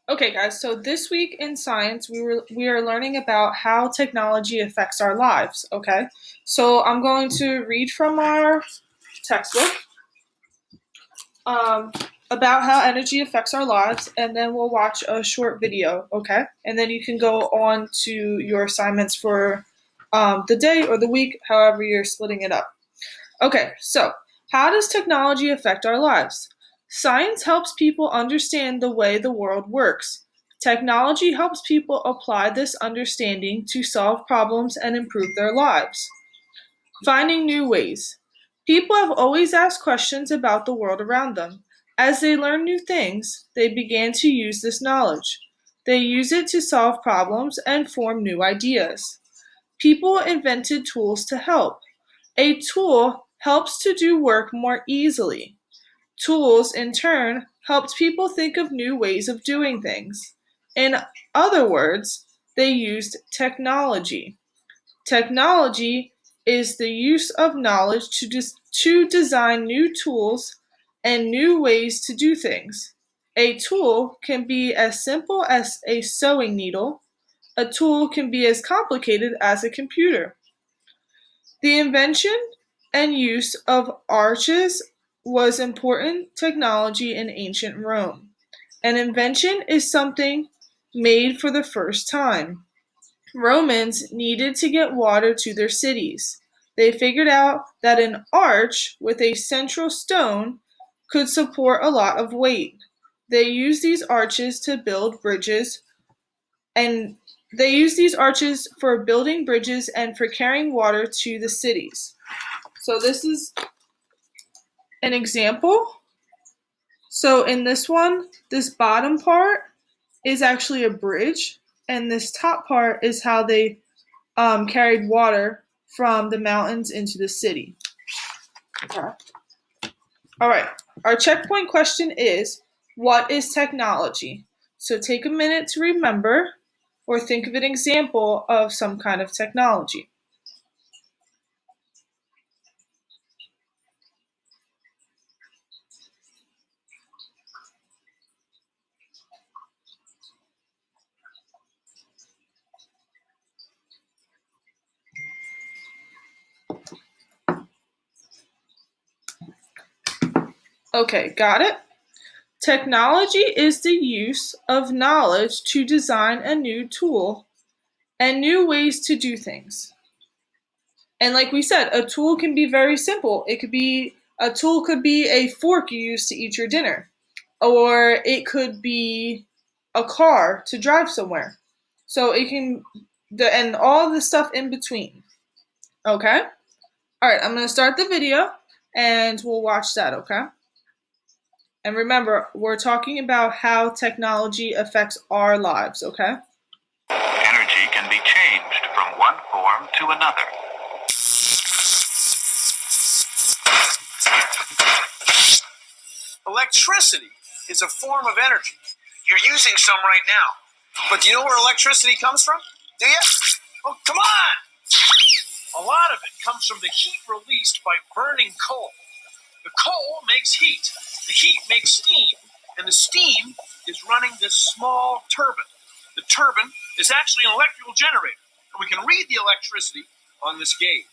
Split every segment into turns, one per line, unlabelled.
Okay, guys, so this week in science, we are learning about how technology affects our lives, okay? So I'm going to read from our textbook um, about how energy affects our lives, and then we'll watch a short video, okay? And then you can go on to your assignments for the day or the week, however you're splitting it up. Okay, so how does technology affect our lives? Science helps people understand the way the world works. Technology helps people apply this understanding to solve problems and improve their lives. Finding new ways. People have always asked questions about the world around them. As they learn new things, they began to use this knowledge. They use it to solve problems and form new ideas. People invented tools to help. A tool helps to do work more easily. Tools, in turn, helped people think of new ways of doing things. In other words, they used technology. Technology is the use of knowledge to design new tools and new ways to do things. A tool can be as simple as a sewing needle. A tool can be as complicated as a computer. The invention and use of arches was important technology in ancient Rome. An invention is something made for the first time. Romans needed to get water to their cities. They figured out that an arch with a central stone could support a lot of weight. They used these arches to build bridges and they used these arches for building bridges and for carrying water to the cities. So this is an example. So in this one, this bottom part is actually a bridge, and this top part is how they carried water from the mountains into the city. Okay. All right. Our checkpoint question is, what is technology? So take a minute to remember or think of an example of some kind of technology. Okay, got it? Technology is the use of knowledge to design a new tool and new ways to do things. And like we said, a tool can be very simple. A tool could be a fork you use to eat your dinner, or it could be a car to drive somewhere. So it can and all the stuff in between. Okay? All right, I'm going to start the video and we'll watch that, okay? And remember, we're talking about how technology affects our lives, okay?
Energy can be changed from one form to another.
Electricity is a form of energy. You're using some right now. But do you know where electricity comes from? Do you? Well, come on! A lot of it comes from the heat released by burning coal. The coal makes heat. The heat makes steam. And the steam is running this small turbine. The turbine is actually an electrical generator. And we can read the electricity on this gauge.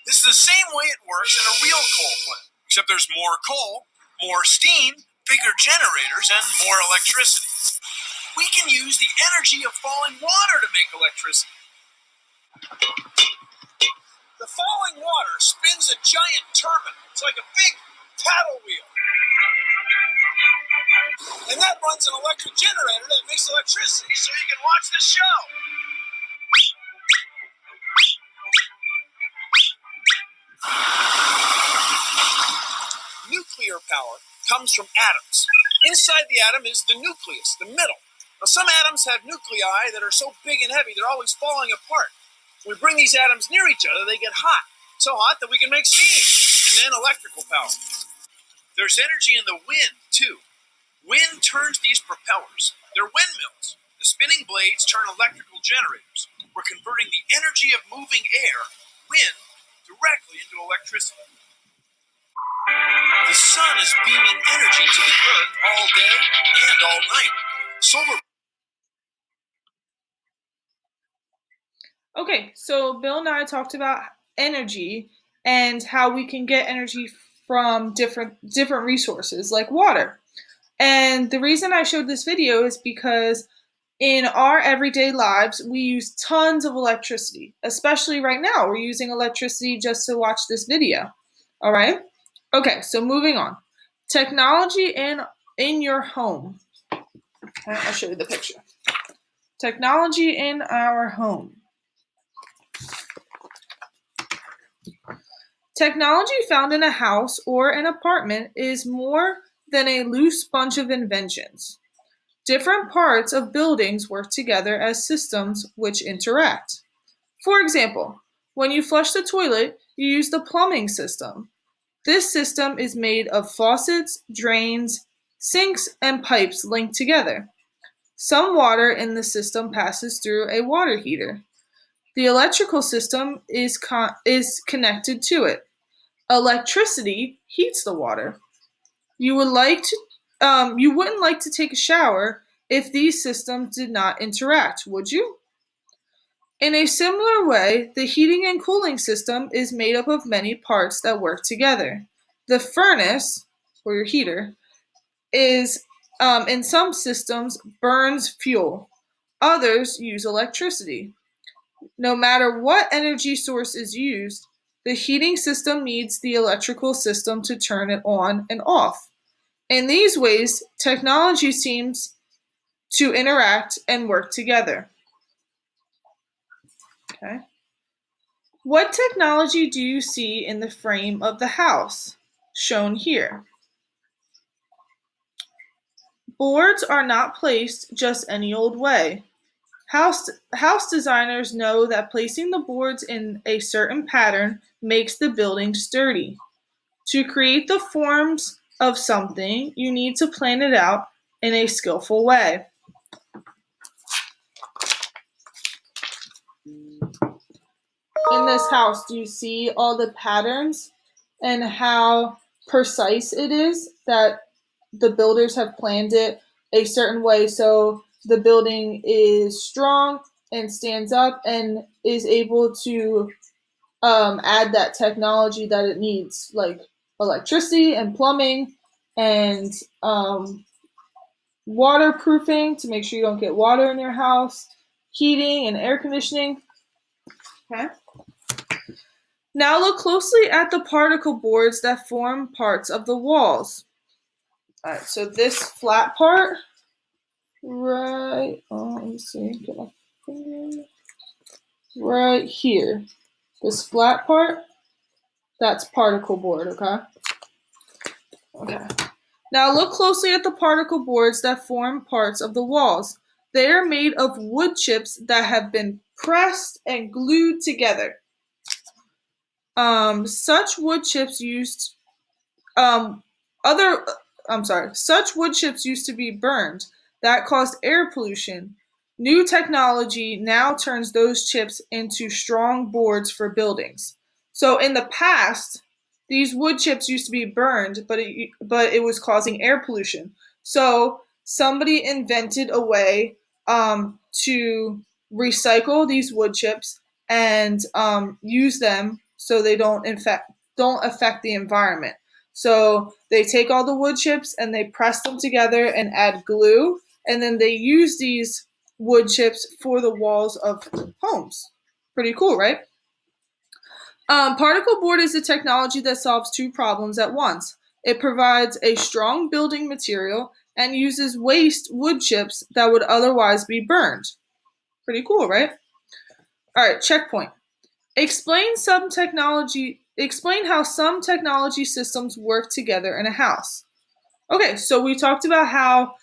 This is the same way it works in a real coal plant, except there's more coal, more steam, bigger generators, and more electricity. We can use the energy of falling water to make electricity. The falling water spins a giant turbine. It's like a big paddle wheel. And that runs an electric generator that makes electricity so you can watch the show. Nuclear power comes from atoms. Inside the atom is the nucleus, the middle. Now, some atoms have nuclei that are so big and heavy, they're always falling apart. When we bring these atoms near each other, they get hot. So hot that we can make steam, and then electrical power. There's energy in the wind, too. Wind turns these propellers. They're windmills. The spinning blades turn electrical generators. We're converting the energy of moving air, wind, directly into electricity. The sun is beaming energy to the earth all day and all night. Solar.
Okay, so Bill and I talked about energy and how we can get energy from different resources like water. And the reason I showed this video is because in our everyday lives, we use tons of electricity, especially right now. We're using electricity just to watch this video. All right? Okay, so moving on. Technology in your home. Okay, I'll show you the picture. Technology in our home. Technology found in a house or an apartment is more than a loose bunch of inventions. Different parts of buildings work together as systems which interact. For example, when you flush the toilet, you use the plumbing system. This system is made of faucets, drains, sinks, and pipes linked together. Some water in the system passes through a water heater. The electrical system is connected to it. Electricity heats the water. You wouldn't like to take a shower if these systems did not interact, would you? In a similar way, the heating and cooling system is made up of many parts that work together. The furnace, or your heater, is in some systems burns fuel. Others use electricity. No matter what energy source is used, the heating system needs the electrical system to turn it on and off. In these ways, technology seems to interact and work together. Okay. What technology do you see in the frame of the house? Shown here. Boards are not placed just any old way. House designers know that placing the boards in a certain pattern makes the building sturdy. To create the forms of something, you need to plan it out in a skillful way. In this house, do you see all the patterns and how precise it is that the builders have planned it a certain way so the building is strong and stands up and is able to add that technology that it needs, like electricity and plumbing and waterproofing to make sure you don't get water in your house, heating and air conditioning. Okay. Now look closely at the particle boards that form parts of the walls. All right, so this flat part, right, let me see, get my finger, right here. This flat part, that's particle board, okay? Okay. Now look closely at the particle boards that form parts of the walls. They are made of wood chips that have been pressed and glued together. Such wood chips used such wood chips used to be burned. That caused air pollution. New technology now turns those chips into strong boards for buildings. So in the past, these wood chips used to be burned, but it was causing air pollution. So somebody invented a way to recycle these wood chips and use them so they don't affect the environment. So they take all the wood chips and they press them together and add glue, and then they use these wood chips for the walls of homes. Pretty cool, right? Particle board is a technology that solves two problems at once. It provides a strong building material and uses waste wood chips that would otherwise be burned. Pretty cool, right? All right, checkpoint. Explain how some technology systems work together in a house. Okay, so we talked about how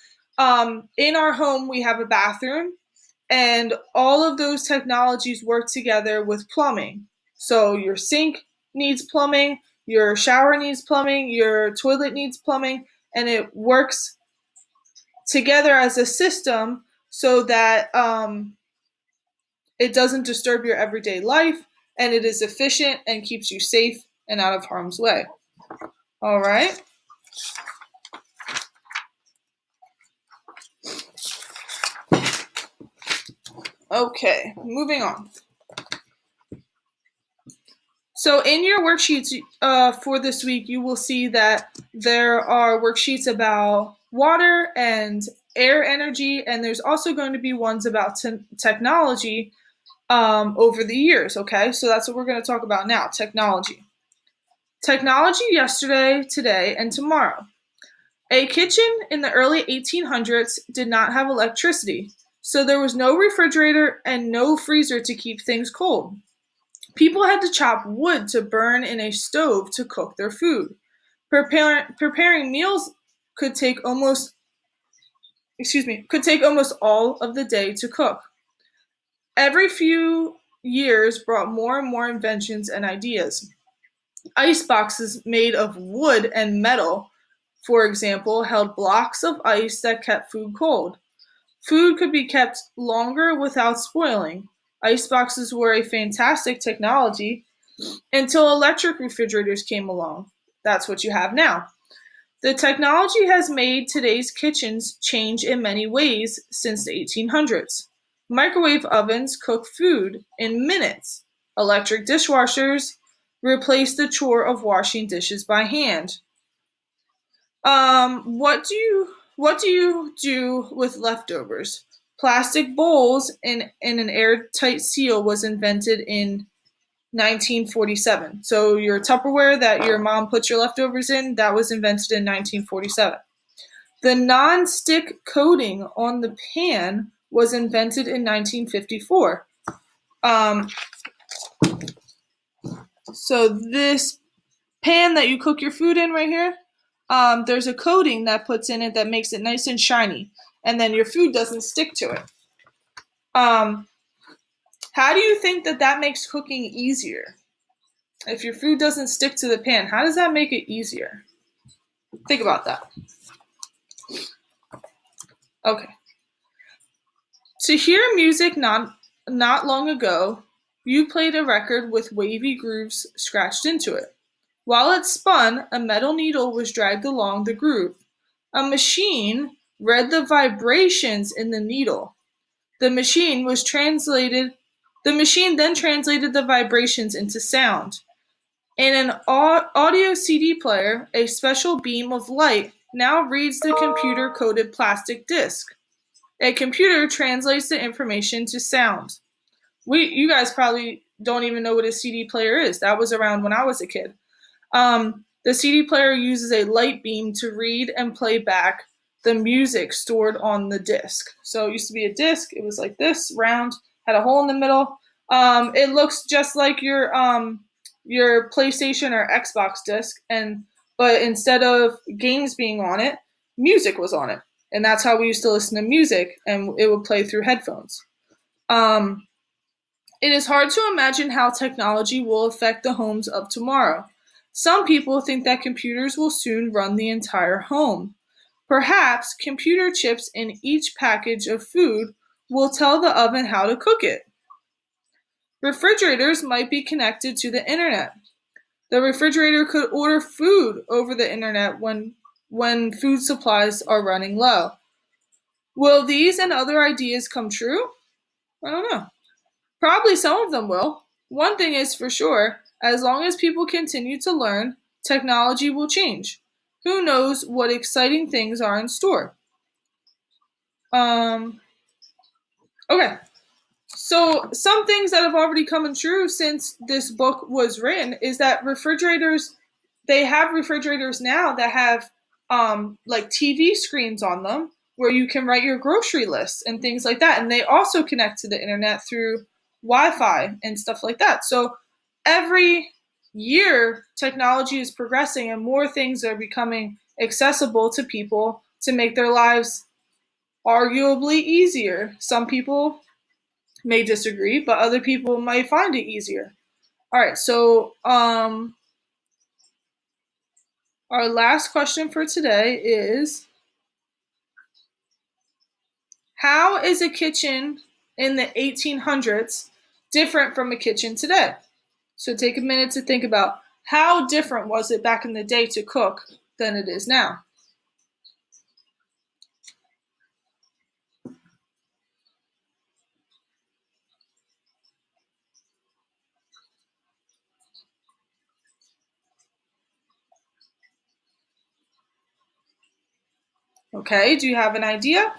in our home we have a bathroom and all of those technologies work together with plumbing. So your sink needs plumbing, your shower needs plumbing, your toilet needs plumbing, and it works together as a system so that it doesn't disturb your everyday life and it is efficient and keeps you safe and out of harm's way. All right. Okay, moving on. So in your worksheets for this week, you will see that there are worksheets about water and air energy, and there's also going to be ones about technology over the years, okay? So that's what we're going to talk about now, technology. Technology yesterday, today, and tomorrow. A kitchen in the early 1800s did not have electricity, so there was no refrigerator and no freezer to keep things cold. People had to chop wood to burn in a stove to cook their food. Preparing meals could take almost all of the day to cook. Every few years brought more and more inventions and ideas. Ice boxes made of wood and metal, for example, held blocks of ice that kept food cold. Food could be kept longer without spoiling. Ice boxes were a fantastic technology until electric refrigerators came along. That's what you have now. The technology has made today's kitchens change in many ways since the 1800s. Microwave ovens cook food in minutes. Electric dishwashers replace the chore of washing dishes by hand. What do you do with leftovers? Plastic bowls in an airtight seal was invented in 1947. So your Tupperware that your mom puts your leftovers in, that was invented in 1947. The non-stick coating on the pan was invented in 1954. Um, so this pan that you cook your food in right here, there's a coating that puts in it that makes it nice and shiny, and then your food doesn't stick to it. Um, how do you think that makes cooking easier? If your food doesn't stick to the pan, how does that make it easier? Think about that. Okay. To hear music not long ago, you played a record with wavy grooves scratched into it. While it spun, a metal needle was dragged along the groove. A machine read the vibrations in the needle. The machine then translated the vibrations into sound. In an audio CD player, a special beam of light now reads the computer-coded plastic disc. A computer translates the information to sound. You guys probably don't even know what a CD player is. That was around when I was a kid. The CD player uses a light beam to read and play back the music stored on the disc. So it used to be a disc. It was like this, round, had a hole in the middle. It looks just like your PlayStation or Xbox disc, but instead of games being on it, music was on it, and that's how we used to listen to music, and it would play through headphones. It is hard to imagine how technology will affect the homes of tomorrow. Some people think that computers will soon run the entire home. Perhaps computer chips in each package of food will tell the oven how to cook it. Refrigerators might be connected to the internet. The refrigerator could order food over the internet when food supplies are running low. Will these and other ideas come true? I don't know. Probably some of them will. One thing is for sure, as long as people continue to learn, technology will change. Who knows what exciting things are in store? Okay. So some things that have already come true since this book was written is that they have refrigerators now that have like TV screens on them where you can write your grocery lists and things like that. And they also connect to the internet through Wi-Fi and stuff like that. So every year technology is progressing and more things are becoming accessible to people to make their lives arguably easier. Some people may disagree, but other people might find it easier. All right, so our last question for today is, how is a kitchen in the 1800s different from a kitchen today? So take a minute to think about how different was it back in the day to cook than it is now. Okay, do you have an idea?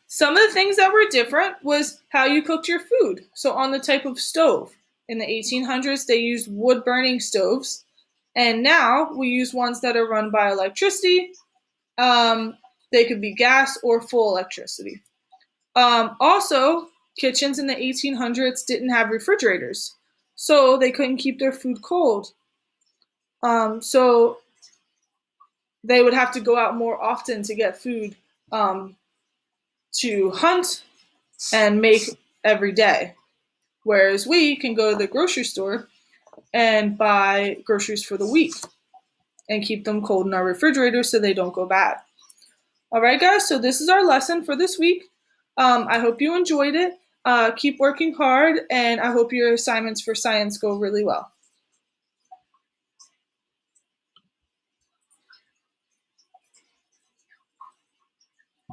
Some of the things that were different was how you cooked your food. So on the type of stove. In the 1800s, they used wood-burning stoves, and now we use ones that are run by electricity. Um, they could be gas or full electricity. Also, kitchens in the 1800s didn't have refrigerators, so they couldn't keep their food cold. So they would have to go out more often to get food, to hunt and make every day. Whereas we can go to the grocery store and buy groceries for the week and keep them cold in our refrigerator so they don't go bad. All right, guys, so this is our lesson for this week. I hope you enjoyed it. Keep working hard, and I hope your assignments for science go really well.